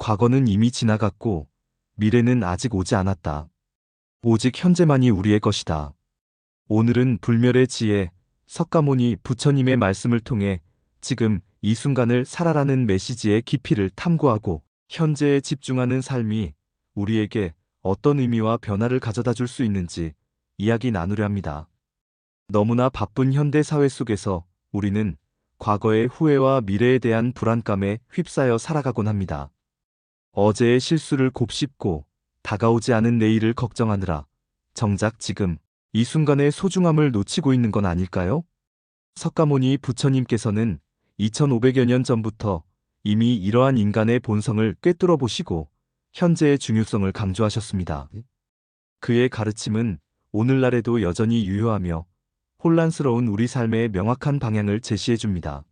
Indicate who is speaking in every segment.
Speaker 1: 과거는 이미 지나갔고 미래는 아직 오지 않았다. 오직 현재만이 우리의 것이다. 오늘은 불멸의 지혜, 석가모니 부처님의 말씀을 통해 지금 이 순간을 살아라는 메시지의 깊이를 탐구하고 현재에 집중하는 삶이 우리에게 어떤 의미와 변화를 가져다 줄 수 있는지 이야기 나누려 합니다. 너무나 바쁜 현대 사회 속에서 우리는 과거의 후회와 미래에 대한 불안감에 휩싸여 살아가곤 합니다. 어제의 실수를 곱씹고 다가오지 않은 내일을 걱정하느라 정작 지금 이 순간의 소중함을 놓치고 있는 건 아닐까요? 석가모니 부처님께서는 2500여 년 전부터 이미 이러한 인간의 본성을 꿰뚫어 보시고 현재의 중요성을 강조하셨습니다. 그의 가르침은 오늘날에도 여전히 유효하며 혼란스러운 우리 삶의 명확한 방향을 제시해 줍니다.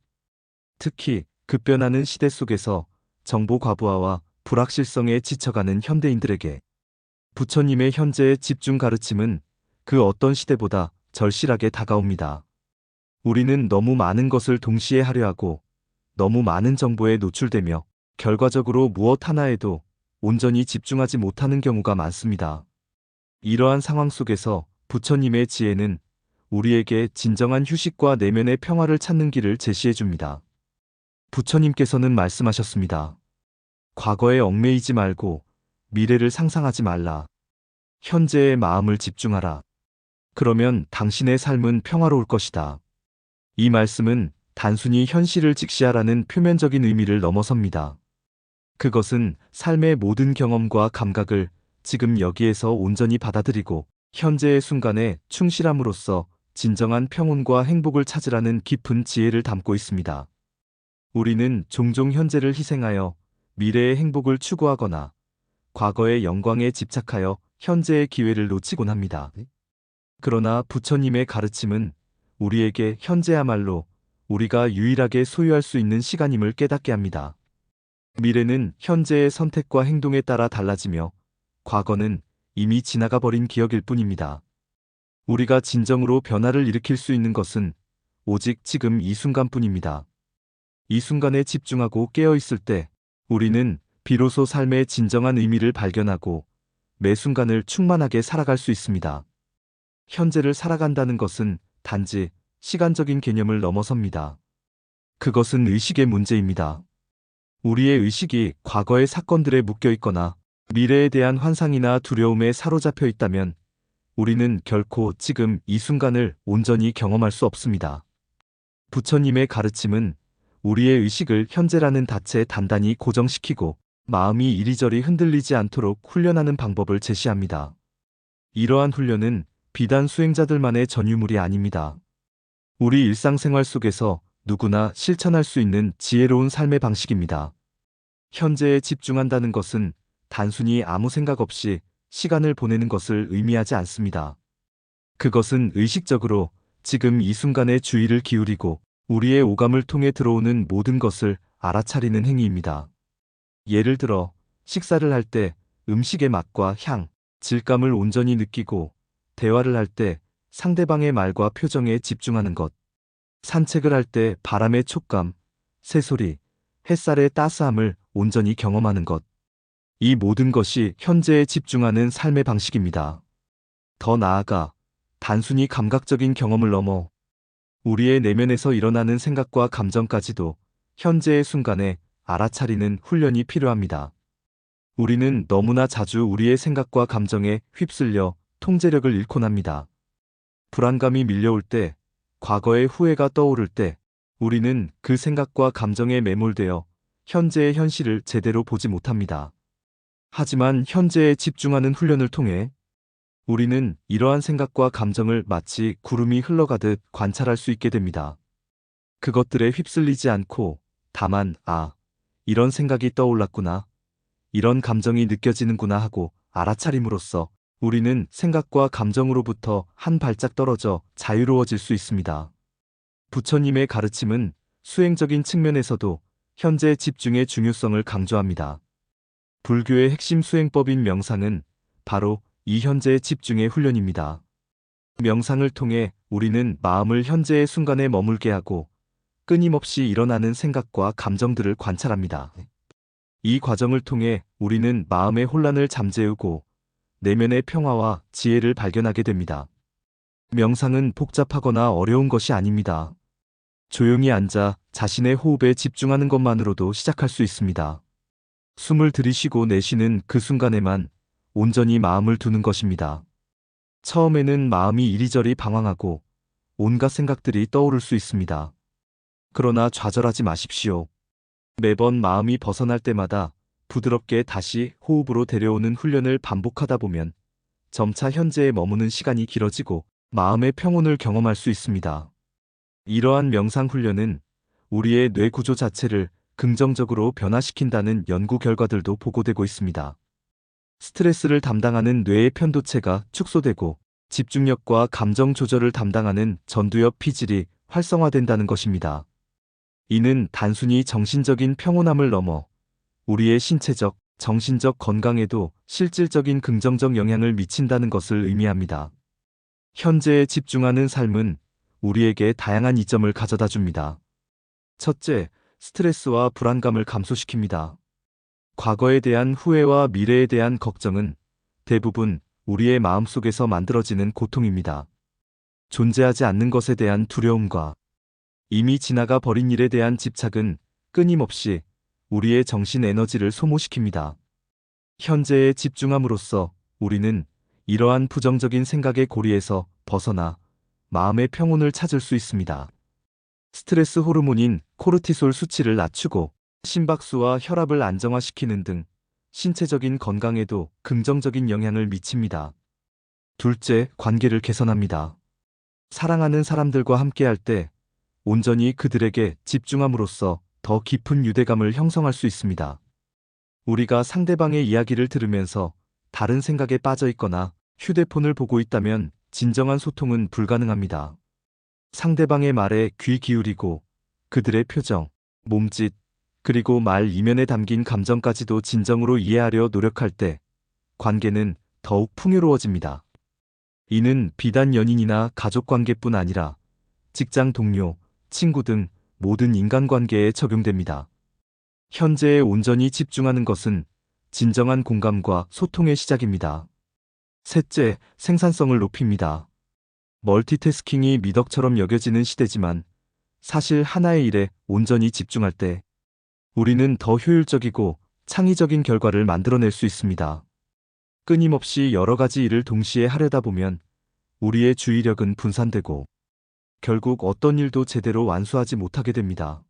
Speaker 1: 특히 급변하는 시대 속에서 정보 과부하와 불확실성에 지쳐가는 현대인들에게 부처님의 현재의 집중 가르침은 그 어떤 시대보다 절실하게 다가옵니다. 우리는 너무 많은 것을 동시에 하려 하고 너무 많은 정보에 노출되며 결과적으로 무엇 하나에도 온전히 집중하지 못하는 경우가 많습니다. 이러한 상황 속에서 부처님의 지혜는 우리에게 진정한 휴식과 내면의 평화를 찾는 길을 제시해 줍니다. 부처님께서는 말씀하셨습니다. 과거에 얽매이지 말고 미래를 상상하지 말라. 현재의 마음을 집중하라. 그러면 당신의 삶은 평화로울 것이다. 이 말씀은 단순히 현실을 직시하라는 표면적인 의미를 넘어섭니다. 그것은 삶의 모든 경험과 감각을 지금 여기에서 온전히 받아들이고 현재의 순간에 충실함으로써 진정한 평온과 행복을 찾으라는 깊은 지혜를 담고 있습니다. 우리는 종종 현재를 희생하여 미래의 행복을 추구하거나 과거의 영광에 집착하여 현재의 기회를 놓치곤 합니다. 그러나 부처님의 가르침은 우리에게 현재야말로 우리가 유일하게 소유할 수 있는 시간임을 깨닫게 합니다. 미래는 현재의 선택과 행동에 따라 달라지며 과거는 이미 지나가 버린 기억일 뿐입니다. 우리가 진정으로 변화를 일으킬 수 있는 것은 오직 지금 이 순간뿐입니다. 이 순간에 집중하고 깨어 있을 때 우리는 비로소 삶의 진정한 의미를 발견하고 매 순간을 충만하게 살아갈 수 있습니다. 현재를 살아간다는 것은 단지 시간적인 개념을 넘어섭니다. 그것은 의식의 문제입니다. 우리의 의식이 과거의 사건들에 묶여 있거나 미래에 대한 환상이나 두려움에 사로잡혀 있다면 우리는 결코 지금 이 순간을 온전히 경험할 수 없습니다. 부처님의 가르침은 우리의 의식을 현재라는 닻에 단단히 고정시키고 마음이 이리저리 흔들리지 않도록 훈련하는 방법을 제시합니다. 이러한 훈련은 비단 수행자들만의 전유물이 아닙니다. 우리 일상생활 속에서 누구나 실천할 수 있는 지혜로운 삶의 방식입니다. 현재에 집중한다는 것은 단순히 아무 생각 없이 시간을 보내는 것을 의미하지 않습니다. 그것은 의식적으로 지금 이 순간에 주의를 기울이고 우리의 오감을 통해 들어오는 모든 것을 알아차리는 행위입니다. 예를 들어 식사를 할 때 음식의 맛과 향, 질감을 온전히 느끼고 대화를 할 때 상대방의 말과 표정에 집중하는 것, 산책을 할 때 바람의 촉감, 새소리, 햇살의 따스함을 온전히 경험하는 것. 이 모든 것이 현재에 집중하는 삶의 방식입니다. 더 나아가 단순히 감각적인 경험을 넘어 우리의 내면에서 일어나는 생각과 감정까지도 현재의 순간에 알아차리는 훈련이 필요합니다. 우리는 너무나 자주 우리의 생각과 감정에 휩쓸려 통제력을 잃곤 합니다. 불안감이 밀려올 때, 과거의 후회가 떠오를 때, 우리는 그 생각과 감정에 매몰되어 현재의 현실을 제대로 보지 못합니다. 하지만 현재에 집중하는 훈련을 통해 우리는 이러한 생각과 감정을 마치 구름이 흘러가듯 관찰할 수 있게 됩니다. 그것들에 휩쓸리지 않고 다만 이런 생각이 떠올랐구나, 이런 감정이 느껴지는구나 하고 알아차림으로써 우리는 생각과 감정으로부터 한 발짝 떨어져 자유로워질 수 있습니다. 부처님의 가르침은 수행적인 측면에서도 현재 집중의 중요성을 강조합니다. 불교의 핵심 수행법인 명상은 바로 이 현재의 집중의 훈련입니다. 명상을 통해 우리는 마음을 현재의 순간에 머물게 하고 끊임없이 일어나는 생각과 감정들을 관찰합니다. 이 과정을 통해 우리는 마음의 혼란을 잠재우고 내면의 평화와 지혜를 발견하게 됩니다. 명상은 복잡하거나 어려운 것이 아닙니다. 조용히 앉아 자신의 호흡에 집중하는 것만으로도 시작할 수 있습니다. 숨을 들이쉬고 내쉬는 그 순간에만 온전히 마음을 두는 것입니다. 처음에는 마음이 이리저리 방황하고 온갖 생각들이 떠오를 수 있습니다. 그러나 좌절하지 마십시오. 매번 마음이 벗어날 때마다 부드럽게 다시 호흡으로 데려오는 훈련을 반복하다 보면 점차 현재에 머무는 시간이 길어지고 마음의 평온을 경험할 수 있습니다. 이러한 명상 훈련은 우리의 뇌 구조 자체를 긍정적으로 변화시킨다는 연구 결과들도 보고되고 있습니다. 스트레스를 담당하는 뇌의 편도체가 축소되고 집중력과 감정 조절을 담당하는 전두엽 피질이 활성화된다는 것입니다. 이는 단순히 정신적인 평온함을 넘어 우리의 신체적, 정신적 건강에도 실질적인 긍정적 영향을 미친다는 것을 의미합니다. 현재에 집중하는 삶은 우리에게 다양한 이점을 가져다 줍니다. 첫째, 스트레스와 불안감을 감소시킵니다. 과거에 대한 후회와 미래에 대한 걱정은 대부분 우리의 마음속에서 만들어지는 고통입니다. 존재하지 않는 것에 대한 두려움과 이미 지나가 버린 일에 대한 집착은 끊임없이 우리의 정신 에너지를 소모시킵니다. 현재에 집중함으로써 우리는 이러한 부정적인 생각의 고리에서 벗어나 마음의 평온을 찾을 수 있습니다. 스트레스 호르몬인 코르티솔 수치를 낮추고 심박수와 혈압을 안정화시키는 등 신체적인 건강에도 긍정적인 영향을 미칩니다. 둘째, 관계를 개선합니다. 사랑하는 사람들과 함께할 때 온전히 그들에게 집중함으로써 더 깊은 유대감을 형성할 수 있습니다. 우리가 상대방의 이야기를 들으면서 다른 생각에 빠져 있거나 휴대폰을 보고 있다면 진정한 소통은 불가능합니다. 상대방의 말에 귀 기울이고 그들의 표정, 몸짓, 그리고 말 이면에 담긴 감정까지도 진정으로 이해하려 노력할 때 관계는 더욱 풍요로워집니다. 이는 비단 연인이나 가족 관계뿐 아니라 직장 동료, 친구 등 모든 인간관계에 적용됩니다. 현재에 온전히 집중하는 것은 진정한 공감과 소통의 시작입니다. 셋째, 생산성을 높입니다. 멀티태스킹이 미덕처럼 여겨지는 시대지만 사실 하나의 일에 온전히 집중할 때 우리는 더 효율적이고 창의적인 결과를 만들어낼 수 있습니다. 끊임없이 여러 가지 일을 동시에 하려다 보면 우리의 주의력은 분산되고 결국 어떤 일도 제대로 완수하지 못하게 됩니다.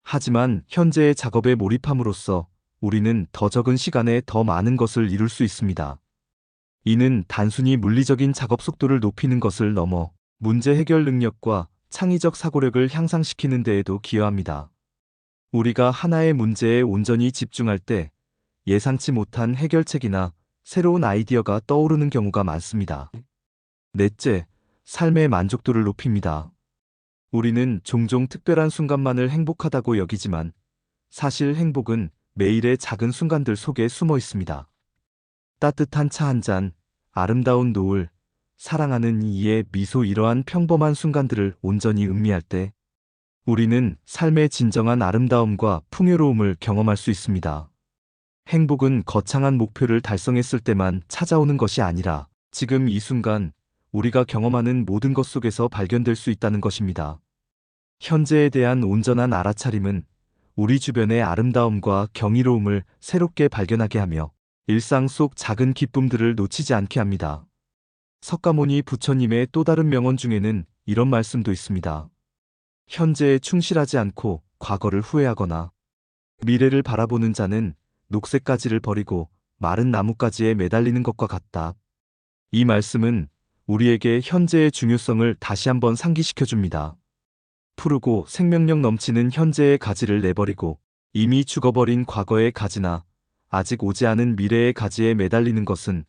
Speaker 1: 하지만 현재의 작업에 몰입함으로써 우리는 더 적은 시간에 더 많은 것을 이룰 수 있습니다. 이는 단순히 물리적인 작업 속도를 높이는 것을 넘어 문제 해결 능력과 창의적 사고력을 향상시키는 데에도 기여합니다. 우리가 하나의 문제에 온전히 집중할 때 예상치 못한 해결책이나 새로운 아이디어가 떠오르는 경우가 많습니다. 넷째, 삶의 만족도를 높입니다. 우리는 종종 특별한 순간만을 행복하다고 여기지만 사실 행복은 매일의 작은 순간들 속에 숨어 있습니다. 따뜻한 차 한 잔, 아름다운 노을, 사랑하는 이의 미소 이러한 평범한 순간들을 온전히 음미할 때 우리는 삶의 진정한 아름다움과 풍요로움을 경험할 수 있습니다. 행복은 거창한 목표를 달성했을 때만 찾아오는 것이 아니라 지금 이 순간 우리가 경험하는 모든 것 속에서 발견될 수 있다는 것입니다. 현재에 대한 온전한 알아차림은 우리 주변의 아름다움과 경이로움을 새롭게 발견하게 하며 일상 속 작은 기쁨들을 놓치지 않게 합니다. 석가모니 부처님의 또 다른 명언 중에는 이런 말씀도 있습니다. 현재에 충실하지 않고 과거를 후회하거나 미래를 바라보는 자는 녹색 가지를 버리고 마른 나뭇가지에 매달리는 것과 같다. 이 말씀은 우리에게 현재의 중요성을 다시 한번 상기시켜 줍니다. 푸르고 생명력 넘치는 현재의 가지를 내버리고 이미 죽어버린 과거의 가지나 아직 오지 않은 미래의 가지에 매달리는 것은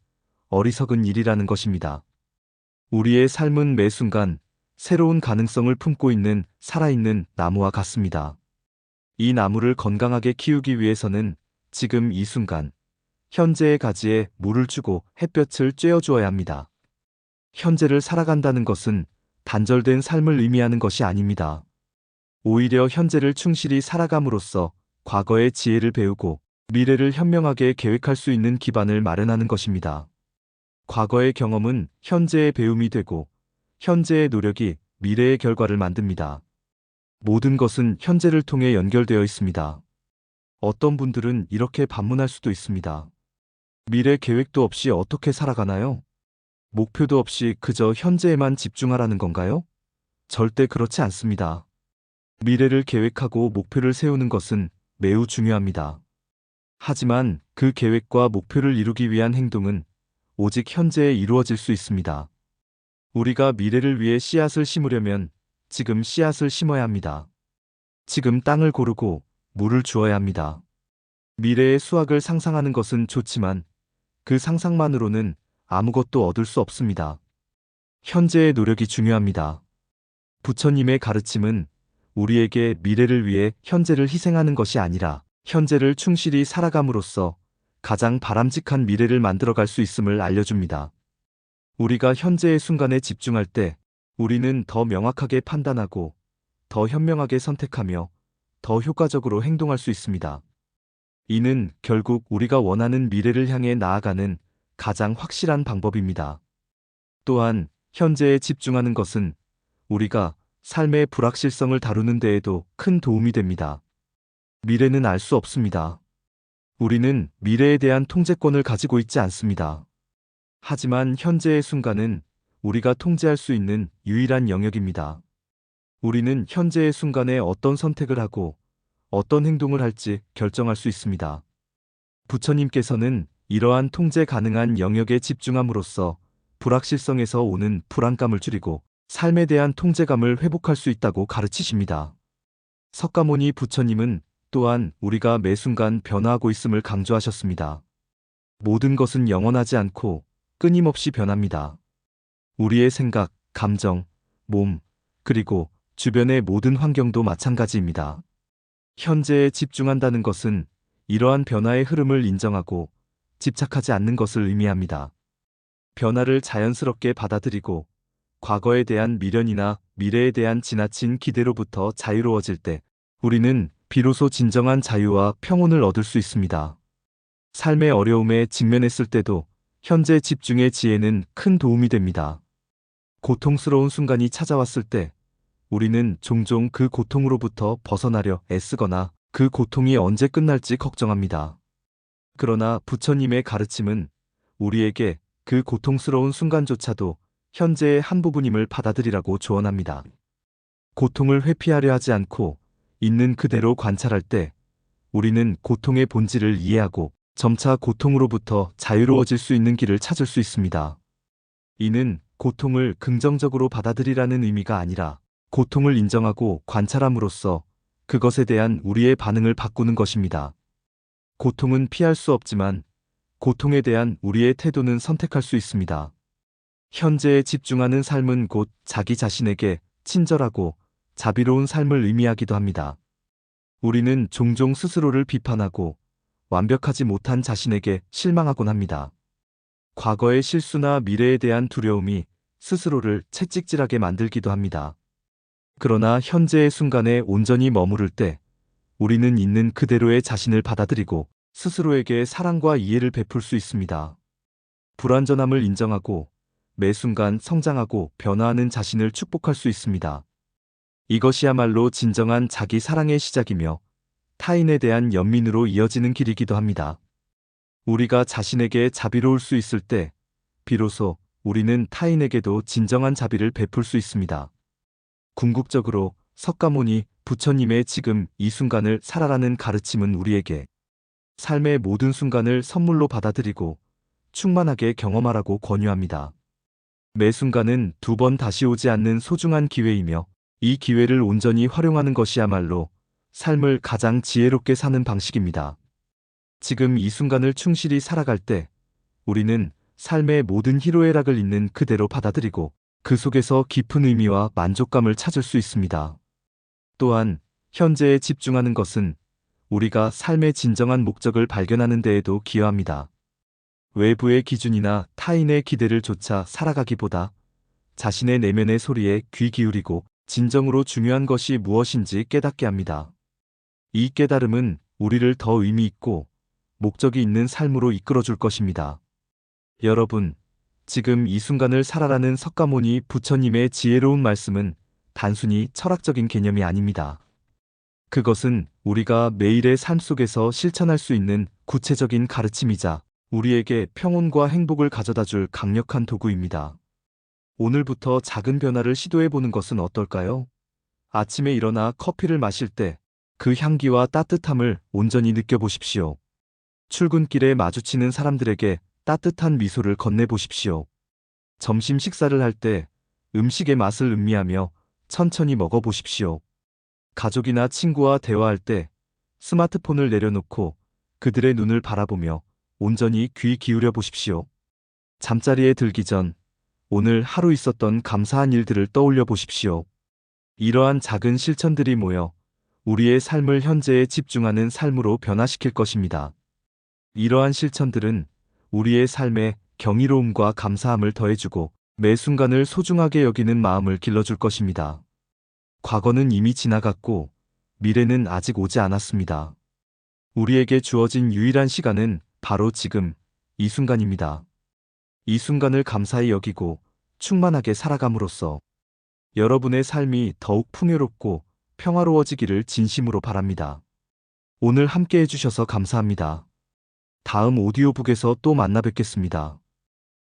Speaker 1: 어리석은 일이라는 것입니다. 우리의 삶은 매 순간 새로운 가능성을 품고 있는 살아있는 나무와 같습니다. 이 나무를 건강하게 키우기 위해서는 지금 이 순간 현재의 가지에 물을 주고 햇볕을 쬐어주어야 합니다. 현재를 살아간다는 것은 단절된 삶을 의미하는 것이 아닙니다. 오히려 현재를 충실히 살아감으로써 과거의 지혜를 배우고 미래를 현명하게 계획할 수 있는 기반을 마련하는 것입니다. 과거의 경험은 현재의 배움이 되고 현재의 노력이 미래의 결과를 만듭니다. 모든 것은 현재를 통해 연결되어 있습니다. 어떤 분들은 이렇게 반문할 수도 있습니다. 미래 계획도 없이 어떻게 살아가나요? 목표도 없이 그저 현재에만 집중하라는 건가요? 절대 그렇지 않습니다. 미래를 계획하고 목표를 세우는 것은 매우 중요합니다. 하지만 그 계획과 목표를 이루기 위한 행동은 오직 현재에 이루어질 수 있습니다. 우리가 미래를 위해 씨앗을 심으려면 지금 씨앗을 심어야 합니다. 지금 땅을 고르고 물을 주어야 합니다. 미래의 수확을 상상하는 것은 좋지만 그 상상만으로는 아무것도 얻을 수 없습니다. 현재의 노력이 중요합니다. 부처님의 가르침은 우리에게 미래를 위해 현재를 희생하는 것이 아니라 현재를 충실히 살아감으로써 가장 바람직한 미래를 만들어갈 수 있음을 알려줍니다. 우리가 현재의 순간에 집중할 때 우리는 더 명확하게 판단하고 더 현명하게 선택하며 더 효과적으로 행동할 수 있습니다. 이는 결국 우리가 원하는 미래를 향해 나아가는 가장 확실한 방법입니다. 또한 현재에 집중하는 것은 우리가 삶의 불확실성을 다루는 데에도 큰 도움이 됩니다. 미래는 알 수 없습니다. 우리는 미래에 대한 통제권을 가지고 있지 않습니다. 하지만 현재의 순간은 우리가 통제할 수 있는 유일한 영역입니다. 우리는 현재의 순간에 어떤 선택을 하고 어떤 행동을 할지 결정할 수 있습니다. 부처님께서는 이러한 통제 가능한 영역에 집중함으로써 불확실성에서 오는 불안감을 줄이고 삶에 대한 통제감을 회복할 수 있다고 가르치십니다. 석가모니 부처님은 또한 우리가 매 순간 변화하고 있음을 강조하셨습니다. 모든 것은 영원하지 않고 끊임없이 변합니다. 우리의 생각, 감정, 몸, 그리고 주변의 모든 환경도 마찬가지입니다. 현재에 집중한다는 것은 이러한 변화의 흐름을 인정하고 집착하지 않는 것을 의미합니다. 변화를 자연스럽게 받아들이고 과거에 대한 미련이나 미래에 대한 지나친 기대로부터 자유로워질 때 우리는 비로소 진정한 자유와 평온을 얻을 수 있습니다. 삶의 어려움에 직면했을 때도 현재 집중의 지혜는 큰 도움이 됩니다. 고통스러운 순간이 찾아왔을 때 우리는 종종 그 고통으로부터 벗어나려 애쓰거나 그 고통이 언제 끝날지 걱정합니다. 그러나 부처님의 가르침은 우리에게 그 고통스러운 순간조차도 현재의 한 부분임을 받아들이라고 조언합니다. 고통을 회피하려 하지 않고 있는 그대로 관찰할 때 우리는 고통의 본질을 이해하고 점차 고통으로부터 자유로워질 수 있는 길을 찾을 수 있습니다. 이는 고통을 긍정적으로 받아들이라는 의미가 아니라 고통을 인정하고 관찰함으로써 그것에 대한 우리의 반응을 바꾸는 것입니다. 고통은 피할 수 없지만 고통에 대한 우리의 태도는 선택할 수 있습니다. 현재에 집중하는 삶은 곧 자기 자신에게 친절하고 자비로운 삶을 의미하기도 합니다. 우리는 종종 스스로를 비판하고 완벽하지 못한 자신에게 실망하곤 합니다. 과거의 실수나 미래에 대한 두려움이 스스로를 채찍질하게 만들기도 합니다. 그러나 현재의 순간에 온전히 머무를 때 우리는 있는 그대로의 자신을 받아들이고 스스로에게 사랑과 이해를 베풀 수 있습니다. 불완전함을 인정하고 매 순간 성장하고 변화하는 자신을 축복할 수 있습니다. 이것이야말로 진정한 자기 사랑의 시작이며 타인에 대한 연민으로 이어지는 길이기도 합니다. 우리가 자신에게 자비로울 수 있을 때 비로소 우리는 타인에게도 진정한 자비를 베풀 수 있습니다. 궁극적으로 석가모니 부처님의 지금 이 순간을 살아라는 가르침은 우리에게 삶의 모든 순간을 선물로 받아들이고 충만하게 경험하라고 권유합니다. 매 순간은 두 번 다시 오지 않는 소중한 기회이며 이 기회를 온전히 활용하는 것이야말로 삶을 가장 지혜롭게 사는 방식입니다. 지금 이 순간을 충실히 살아갈 때 우리는 삶의 모든 희로애락을 있는 그대로 받아들이고 그 속에서 깊은 의미와 만족감을 찾을 수 있습니다. 또한 현재에 집중하는 것은 우리가 삶의 진정한 목적을 발견하는 데에도 기여합니다. 외부의 기준이나 타인의 기대를 좇아 살아가기보다 자신의 내면의 소리에 귀 기울이고 진정으로 중요한 것이 무엇인지 깨닫게 합니다. 이 깨달음은 우리를 더 의미 있고 목적이 있는 삶으로 이끌어 줄 것입니다. 여러분, 지금 이 순간을 살아라는 석가모니 부처님의 지혜로운 말씀은 단순히 철학적인 개념이 아닙니다. 그것은 우리가 매일의 삶 속에서 실천할 수 있는 구체적인 가르침이자 우리에게 평온과 행복을 가져다 줄 강력한 도구입니다. 오늘부터 작은 변화를 시도해 보는 것은 어떨까요? 아침에 일어나 커피를 마실 때 그 향기와 따뜻함을 온전히 느껴보십시오. 출근길에 마주치는 사람들에게 따뜻한 미소를 건네보십시오. 점심 식사를 할 때 음식의 맛을 음미하며 천천히 먹어보십시오. 가족이나 친구와 대화할 때 스마트폰을 내려놓고 그들의 눈을 바라보며 온전히 귀 기울여 보십시오. 잠자리에 들기 전 오늘 하루 있었던 감사한 일들을 떠올려 보십시오. 이러한 작은 실천들이 모여 우리의 삶을 현재에 집중하는 삶으로 변화시킬 것입니다. 이러한 실천들은 우리의 삶에 경이로움과 감사함을 더해주고 매 순간을 소중하게 여기는 마음을 길러줄 것입니다. 과거는 이미 지나갔고 미래는 아직 오지 않았습니다. 우리에게 주어진 유일한 시간은 바로 지금, 이 순간입니다. 이 순간을 감사히 여기고 충만하게 살아감으로써 여러분의 삶이 더욱 풍요롭고 평화로워지기를 진심으로 바랍니다. 오늘 함께 해주셔서 감사합니다. 다음 오디오북에서 또 만나 뵙겠습니다.